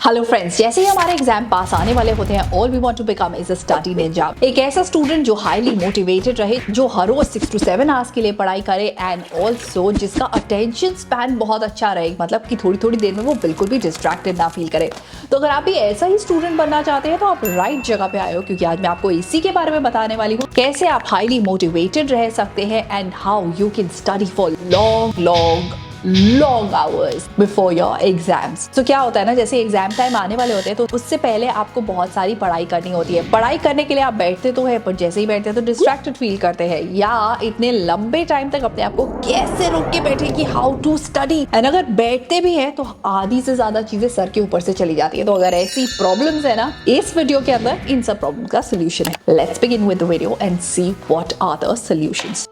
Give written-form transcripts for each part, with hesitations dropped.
Hello friends, जैसे ही हमारे exam पास आने वाले होते हैं, all we want to become is a study ninja. एक ऐसा स्टूडेंट जो हाईली मोटिवेटेड रहे, जो हर रोज 6 to 7 आवर्स के लिए पढ़ाई करे एंड ऑल्सो जिसका अटेंशन स्पैन बहुत अच्छा रहे, मतलब कि थोड़ी थोड़ी देर में वो बिल्कुल भी डिस्ट्रैक्टेड ना फील करे। तो अगर आप भी ऐसा ही स्टूडेंट बनना चाहते हैं तो आप राइट जगह पे आए हो, क्योंकि आज मैं आपको इसी के बारे में बताने वाली हूँ, कैसे आप हाईली मोटिवेटेड रह सकते हैं and how you can study for long hours before your exams. तो क्या होता है ना, जैसे एग्जाम टाइम आने वाले होते हैं तो उससे पहले आपको बहुत सारी पढ़ाई करनी होती है। पढ़ाई करने के लिए आप बैठते तो है, पर जैसे ही बैठते हैं तो डिस्ट्रैक्टेड फील करते हैं, या इतने लंबे टाइम तक अपने आप को कैसे रोक के बैठे कि हाउ टू स्टडी। एंड अगर बैठते भी हैं तो आधी से ज्यादा चीजें सर के ऊपर से चली जाती है। तो अगर ऐसी प्रॉब्लम्स है ना, इस वीडियो के अंदर इन सब प्रॉब्लम का सोल्यूशन है। Let's begin with the video and see what are the solutions.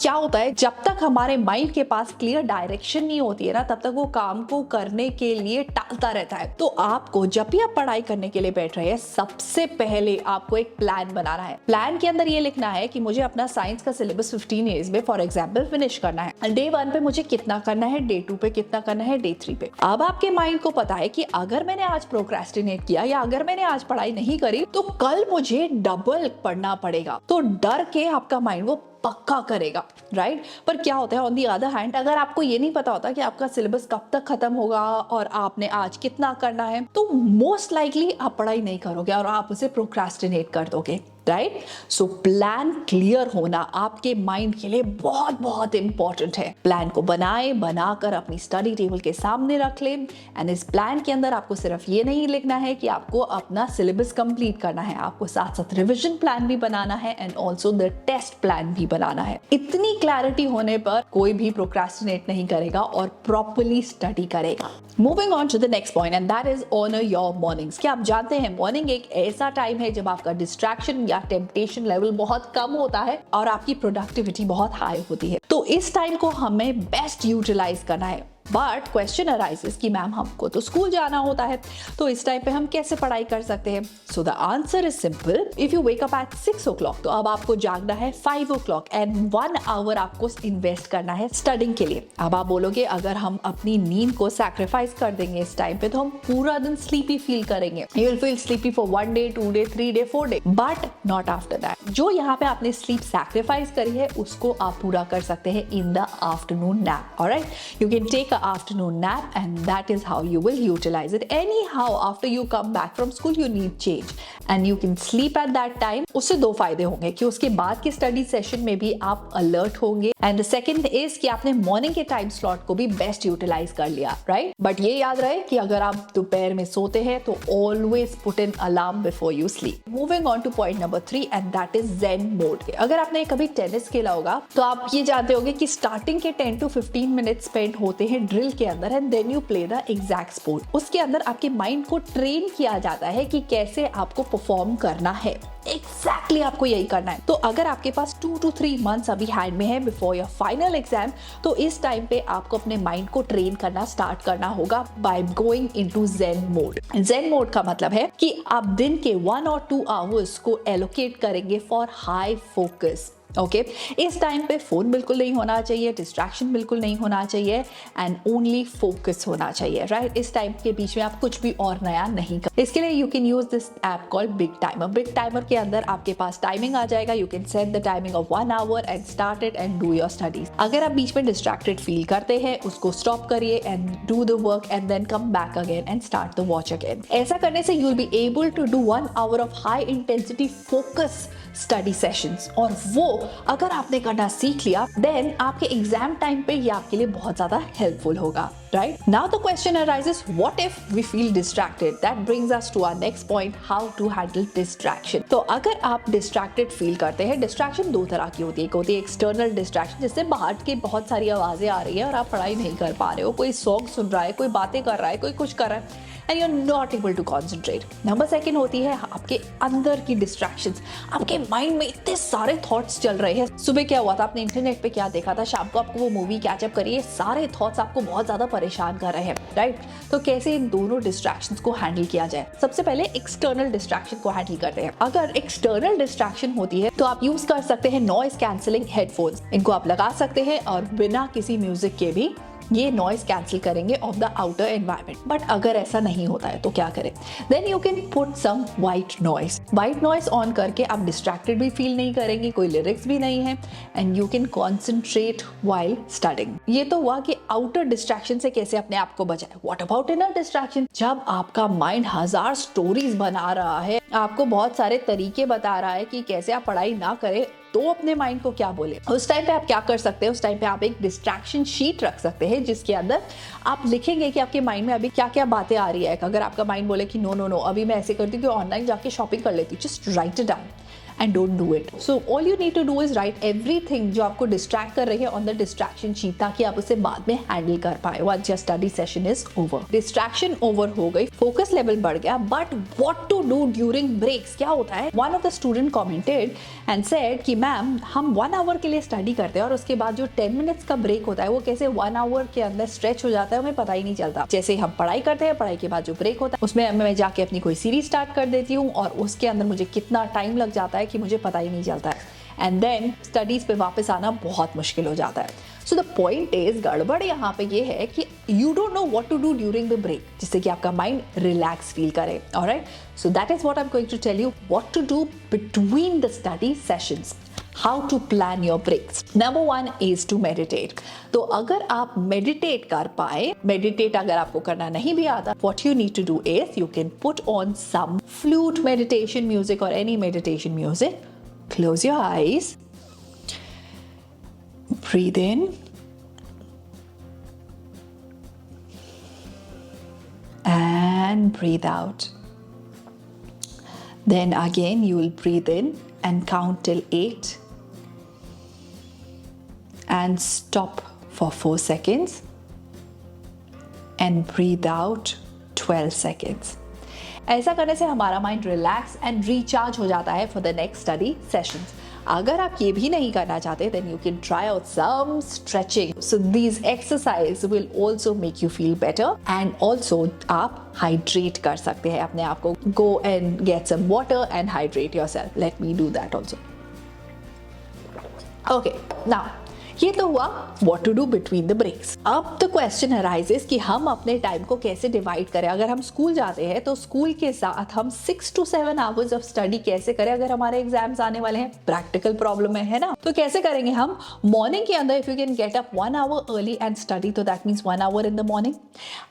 क्या होता है, जब तक हमारे माइंड के पास क्लियर डायरेक्शन नहीं होती है ना, तब तक वो काम को करने के लिए टालता रहता है। तो आपको जब भी आप पढ़ाई करने के लिए बैठ रहे हैं, सबसे पहले आपको एक प्लान बनाना है। प्लान के अंदर ये लिखना है कि मुझे अपना साइंस का सिलेबस 15 डेज में फॉर एग्जाम्पल फिनिश करना है। डे 1 पे मुझे कितना करना है, डे 2 पे कितना करना है, डे 3 पे। अब आपके माइंड को पता है कि अगर मैंने आज प्रोक्रेस्टिनेट किया या अगर मैंने आज पढ़ाई नहीं करी तो कल मुझे डबल पढ़ना पड़ेगा। तो डर के आपका माइंड वो पक्का करेगा, राइट। पर क्या होता है, ऑन दी अदर हैंड, अगर आपको ये नहीं पता होता कि आपका सिलेबस कब तक खत्म होगा और आपने आज कितना करना है, तो मोस्ट लाइकली आप पढ़ाई नहीं करोगे और आप उसे प्रोक्रेस्टिनेट कर दोगे, राइट। सो प्लान क्लियर होना आपके माइंड के लिए बहुत बहुत इंपॉर्टेंट है। प्लान को बनाकर अपनी स्टडी टेबल के सामने रख लें। एंड इस प्लान के अंदर आपको सिर्फ ये नहीं लिखना है कि आपको अपना सिलेबस कंप्लीट करना है, आपको साथ साथ रिविजन प्लान भी बनाना है and also the test plan भी बनाना है। इतनी क्लैरिटी होने पर कोई भी प्रोक्रेस्टिनेट नहीं करेगा और प्रॉपर्ली स्टडी करेगा। Moving on to the next point and that is honour your mornings. क्या आप जानते हैं, मॉर्निंग एक ऐसा टाइम है जब आपका डिस्ट्रैक्शन या टेम्पटेशन लेवल बहुत कम होता है और आपकी प्रोडक्टिविटी बहुत हाई होती है। तो इस टाइम को हमें बेस्ट यूटिलाइज करना है। बट क्वेश्चन अराइजेस कि मैम हमको तो स्कूल जाना होता है, तो इस टाइम पे हम कैसे पढ़ाई कर सकते हैं? So the answer is simple. If you wake up at 6 o'clock, तो अब आपको जागना है 5 o'clock एंड 1 hour आपको इन्वेस्ट करना है स्टडिंग के लिए। अब आप बोलोगे, अगर हम अपनी नींद को सैक्रिफाइस कर देंगे इस टाइम पे तो हम पूरा दिन स्लीपी फील करेंगे। You will feel sleepy for 1 day, 2 day, 3 day, 4 day, but not after that. जो यहाँ पे आपने स्लीप सैक्रिफाइस करी है उसको आप पूरा कर सकते हैं in the afternoon nap. Alright, you can take afternoon nap and that is how you will utilize it. Anyhow, after you come back from school you need change and you can sleep at that time. उससे दो फायदे होंगे कि उसके बाद के study session में भी आप अलर्ट होंगे एंड द सेकंड इज कि आपने मॉर्निंग के टाइम स्लॉट को भी बेस्ट यूटिलाइज कर लिया, राइट। बट ये याद रहे कि अगर आप दोपहर में सोते हैं तो always put in alarm before you sleep. Moving on two point number 3 and that is zen mode. अगर आपने कभी टेनिस खेला होगा तो आप ये जानते होंगे कि स्टार्टिंग के 10 to 15 मिनट स्पेंड होते हैं ड्रिल के अंदर and then you play the exact sport. उसके अंदर आपके माइंड को ट्रेन किया जाता है कि कैसे आपको परफॉर्म करना है। एग्जैक्टली आपको यही करना है। तो अगर आपके पास 2 to 3 months अभी हैंड में है बिफोर योर फाइनल एग्जाम, तो इस टाइम पे आपको अपने माइंड को ट्रेन करना स्टार्ट करना होगा by going into zen mode. zen mode का मतलब है कि आप दिन के 1 or 2 hours को एलोकेट करेंगे फॉर हाई फोकस। ओके, इस टाइम पे फोन बिल्कुल नहीं होना चाहिए, डिस्ट्रैक्शन बिल्कुल नहीं होना चाहिए एंड ओनली फोकस होना चाहिए, राइट। इस टाइम के बीच में आप कुछ भी और नया नहीं कर। इसके लिए you can use this app called big timer. Big timer के अंदर आपके पास टाइमिंग आ जाएगा। You can set the timing of 1 hour and start it and do your studies. अगर आप बीच में डिस्ट्रैक्टेड फील करते हैं, उसको स्टॉप करिए and do the work and then come back again and start the watch again. ऐसा करने से you will be able to do 1 hour of high intensity focus study sessions, और वो अगर आपने करना सीख लिया देन आपके एग्जाम टाइम पे ये आपके लिए बहुत ज्यादा हेल्पफुल होगा, right. Now the question arises, what if we feel distracted? That brings us to our next point, how to handle distraction. तो अगर आप डिस्ट्रैक्टेड फील करते हैं, डिस्ट्रैक्शन दो तरह की होती है। एक होती है एक्सटर्नल डिस्ट्रैक्शन, जिससे बाहर की बहुत सारी आवाजें आ रही है और आप पढ़ाई नहीं कर पा रहे हो, कोई सॉन्ग सुन रहा है, कोई बातें कर रहा है, कोई कुछ कर रहा है। And you are not able to concentrate. Number second होती है आपके अंदर की डिस्ट्रैक्शंस। आपके माइंड में इतने सारे थॉट्स चल रहे हैं। सुबह क्या हुआ था, आपने इंटरनेट पे क्या देखा था, शाम को आपको वो मूवी कैचअप करी, ये सारे थॉट्स आपको बहुत ज्यादा परेशान कर रहे हैं, राइट? तो कैसे इन दोनों डिस्ट्रैक्शंस को हैंडल किया जाए? सबसे पहले एक्सटर्नल डिस्ट्रैक्शन को हैंडल करते हैं। अगर एक्सटर्नल डिस्ट्रैक्शन होती है तो आप यूज कर सकते हैं नॉइस कैंसिलिंग हेडफोन्स। इनको आप लगा सकते हैं और बिना किसी म्यूजिक के भी ये नॉइस कैंसिल करेंगे off the outer environment. But अगर ऐसा नहीं होता है तो क्या करें? Then you can put some white noise. White noise on करके आप डिस्ट्रैक्टेड भी फील नहीं करेंगे, कोई लिरिक्स भी नहीं है, and you can concentrate while studying. ये तो हुआ कि आउटर डिस्ट्रैक्शन से कैसे अपने आप को बचाए। What about inner distraction? जब आपका माइंड 1000 स्टोरीज बना रहा है, आपको बहुत सारे तरीके बता रहा है कि कैसे आप पढ़ाई ना करें, तो अपने माइंड को क्या बोले? उस टाइम पे आप क्या कर सकते हैं? उस टाइम पे आप एक डिस्ट्रैक्शन शीट रख सकते हैं जिसके अंदर आप लिखेंगे कि आपके माइंड में अभी क्या क्या बातें आ रही है। अगर आपका माइंड बोले कि नो नो नो, अभी मैं ऐसे करती हूँ कि ऑनलाइन जाके शॉपिंग कर लेती हूँ, just right it down and don't do it. So all you need to do is write everything जो आपको डिस्ट्रैक्ट कर रही है on the distraction sheet, ताकि आप उसे बाद में हैंडल कर पाए once your study session is over. Distraction over हो गई, फोकस लेवल बढ़ गया, but what to do during breaks? क्या होता है? One of the student commented and said कि मैम हम 1 hour के लिए स्टडी करते हैं और उसके बाद जो 10 minutes का ब्रेक होता है वो कैसे 1 hour के अंदर स्ट्रेच हो जाता है, हमें पता ही नहीं चलता। जैसे हम पढ़ाई करते हैं, पढ़ाई के बाद जो ब्रेक होता है उसमें मैं जाके अपनी कोई सीरीज स्टार्ट कर देती हूँ और उसके अंदर मुझे कितना टाइम लग जाता है कि मुझे पता ही नहीं चलता है, एंड देन स्टडीज पे वापस आना बहुत मुश्किल हो जाता है। सो द पॉइंट इज, गड़बड़ यहाँ पे ये है कि you don't know what to do during the break, जिससे कि आपका माइंड रिलैक्स फील करे। Alright, so that is what I am going to tell you what to do between the study sessions. How to plan your breaks. Number 1 is to meditate. तो अगर आप meditate कर पाए, meditate अगर आपको करना नहीं भी आता, what you need to do is you can put on some flute meditation music or any meditation music. Close your eyes. Breathe in. And breathe out. Then again you will breathe in and count till 8. And stop for 4 seconds and breathe out 12 seconds. ऐसा करने से हमारा mind relax and recharge हो जाता है for the next study sessions. अगर आप ये भी नहीं करना चाहते, then you can try out some stretching. So these exercises will also make you feel better, and also आप hydrate कर सकते हैं अपने आप को. Go and get some water and hydrate yourself. Let me do that also. Okay, now ये तो हुआ what to do between the breaks. अब the question arises कि हम अपने टाइम को कैसे डिवाइड करें। अगर हम स्कूल जाते हैं तो स्कूल के साथ हम 6 to 7 hours ऑफ स्टडी कैसे करें अगर हमारे एग्जाम्स आने वाले हैं। प्रैक्टिकल प्रॉब्लम है ना, तो कैसे करेंगे हम? मॉर्निंग के अंदर if you can get up 1 hour early and study, तो that means 1 hour in the morning.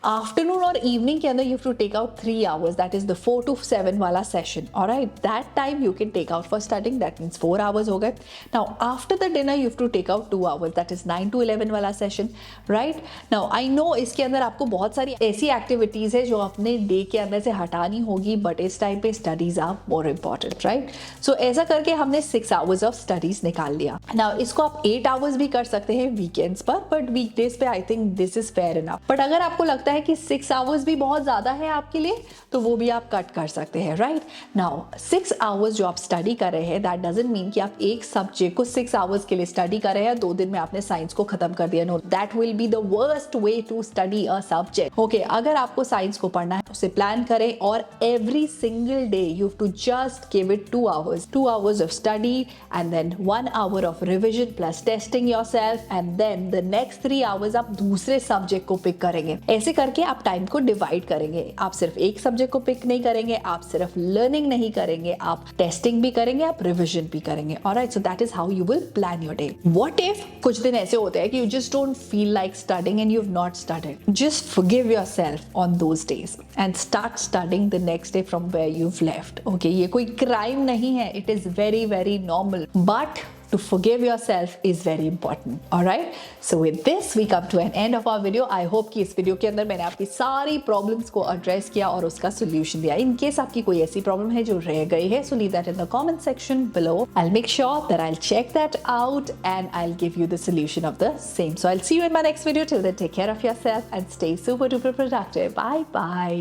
Afternoon और इवनिंग के अंदर you have to take out 3 hours, that is the 4 to 7 वाला session. Alright, that time you can take out for studying, that means 4 hours हो गए। Now after the dinner you have to take out 2 hours, that is 9 to 11 वाला session. Right, now I know इसके अंदर आपको बहुत सारी ऐसी activities है जो अपने डे के अंदर से हटानी होगी, बट इस टाइम पे studies are more important. Right, so ऐसा करके हमने 6 hours ऑफ स्टडीज निकाल लिया। नाउ इसको आप 8 hours भी कर सकते हैं वीकेंड्स पर, बट वीकडेज पे I think this is fair enough. But अगर आपको लगता है कि 6 hours भी बहुत ज्यादा है आपके लिए, तो वो भी आप कट कर सकते हैं। राइट, नाउ 6 hours जो आप स्टडी कर रहे हैं, दैट डजंट मीन कि आप एक सब्जेक्ट को 6 hours के लिए स्टडी कर रहे हैं, 2 दिन में आपने साइंस को खत्म कर दिया। No, that will be the worst way to study a subject. Okay, अगर आपको साइंस को पढ़ना है उसे प्लान करें, और every single day you have to just give it 2 hours, 2 hours of study and then 1 hour of revision plus testing yourself, and then the next 3 hours आप दूसरे सब्जेक्ट को पिक करेंगे। ऐसे करके आप टाइम को डिवाइड करेंगे। आप सिर्फ एक सब्जेक्ट को पिक नहीं करेंगे, आप सिर्फ लर्निंग नहीं करेंगे, आप टेस्टिंग भी करेंगे, आप रिविजन भी करेंगे। Alright, so that is how you will plan your day. What if कुछ दिन ऐसे होते हैं कि you just don't feel like studying and you've not studied? Just forgive yourself on those days and start studying the next day from where you've left. Okay, ये कोई crime नहीं है. It is very very normal. But to forgive yourself is very important. Alright? So with this we come to an end of our video. I hope कि इस video के अंदर मैंने आपकी सारी प्रॉब्लम्स को एड्रेस किया और उसका सोल्यूशन दिया। इन केस आपकी कोई ऐसी प्रॉब्लम है जो रह गई है, so leave that in the comment section below. I'll make sure that I'll check that out and I'll give you the solution of the same. So I'll see you in my next video. Till then, take care of yourself and stay super duper productive. Bye bye.